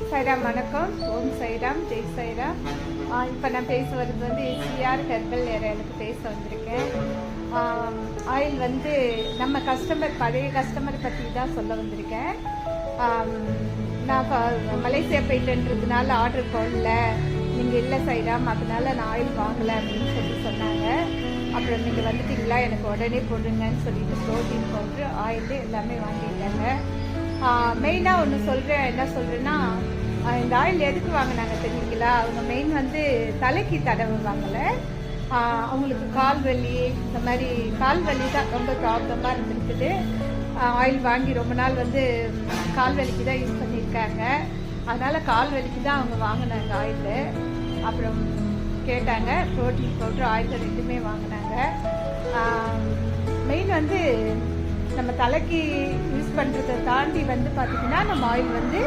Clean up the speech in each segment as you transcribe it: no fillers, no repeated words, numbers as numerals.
சாய்ராம் வணக்கம். ஓம் சாய்ராம், ஜெய் சாய்ராம். இப்போ நான் பேச வருது எஸ்சிஆர் ஹெர்பல் ஏரியாவுக்கு பேச வந்திருக்கேன். ஆயில் நம்ம கஸ்டமர், பழைய கஸ்டமர் பற்றி தான் சொல்ல வந்திருக்கேன். நான் மலேசியா போயிட்டுன்றதுனால ஆர்டர் போடல, நீங்கள் இல்லை சாய்ராம், அதனால நான் ஆயில் வாங்கலை அப்படின்னு சொன்னாங்க. அப்புறம் நீங்கள் வந்துட்டீங்களா, எனக்கு உடனே போடுங்கன்னு சொல்லிட்டு ப்ரோட்டீன் பவுட்ரு, ஆயில் எல்லாமே வாங்கிட்டாங்க. மெயினாக ஒன்று சொல்கிறேன். என்ன சொல்கிறேன்னா, இந்த ஆயில் எதுக்கு வாங்கினாங்க தெரியுங்களா? அவங்க மெயின் தலைக்கு தடவுவாங்கள்ல, அவங்களுக்கு கால் வலி, இந்த மாதிரி கால் வலி தான் ரொம்ப ப்ராப்ளமாக இருந்திருக்குது. ஆயில் வாங்கி ரொம்ப நாள் கால் வலிக்கு தான் யூஸ் பண்ணியிருக்காங்க. அதனால் கால் வலிக்கு தான் அவங்க வாங்கினாங்க ஆயில். அப்புறம் கேட்டாங்க, ப்ரோட்டீன் பவுட்ரு, ஆயில் ரெண்டுமே வாங்கினாங்க. மெயின் நம்ம தலைக்கு யூஸ் பண்ணுறதை தாண்டி பார்த்திங்கன்னா, நம்ம ஆயில்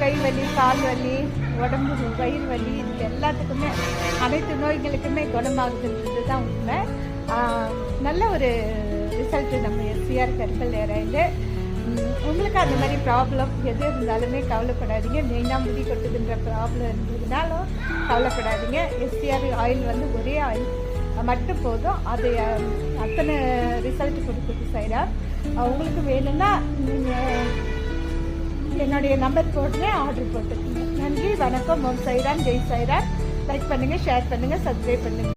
கை வலி, கால் வலி, உடம்பு வயிறு வலி, இது எல்லாத்துக்குமே, அனைத்து நோய்களுக்குமே குணமாகுதுன்றது தான் உண்மை. நல்ல ஒரு ரிசல்ட்டு நம்ம எஸ்சிஆர் ஹெர்பல் ஏரியாவில். உங்களுக்கு அந்த மாதிரி ப்ராப்ளம் எது இருந்தாலுமே கவலைப்படாதீங்க. மெயினாக முடி கொட்டுதுன்ற ப்ராப்ளம் இருந்ததுனாலும் கவலைப்படாதீங்க. எஸ்சிஆர் ஆயில் ஒரே ஆயில் மட்டும் போதும், அது அத்தனை ரிசல்ட் கொடுக்குது சாய்ராம். உங்களுக்கு வேணும்னா நீங்கள் என்னுடைய நம்பர் போட்டுறேன், ஆர்டர் போட்டுக்கோங்க. நன்றி, வணக்கம். ஓம் சாய்ராம், ஜெய் சாய்ராம். லைக் பண்ணுங்கள், ஷேர் பண்ணுங்கள், சப்ஸ்கிரைப் பண்ணுங்கள்.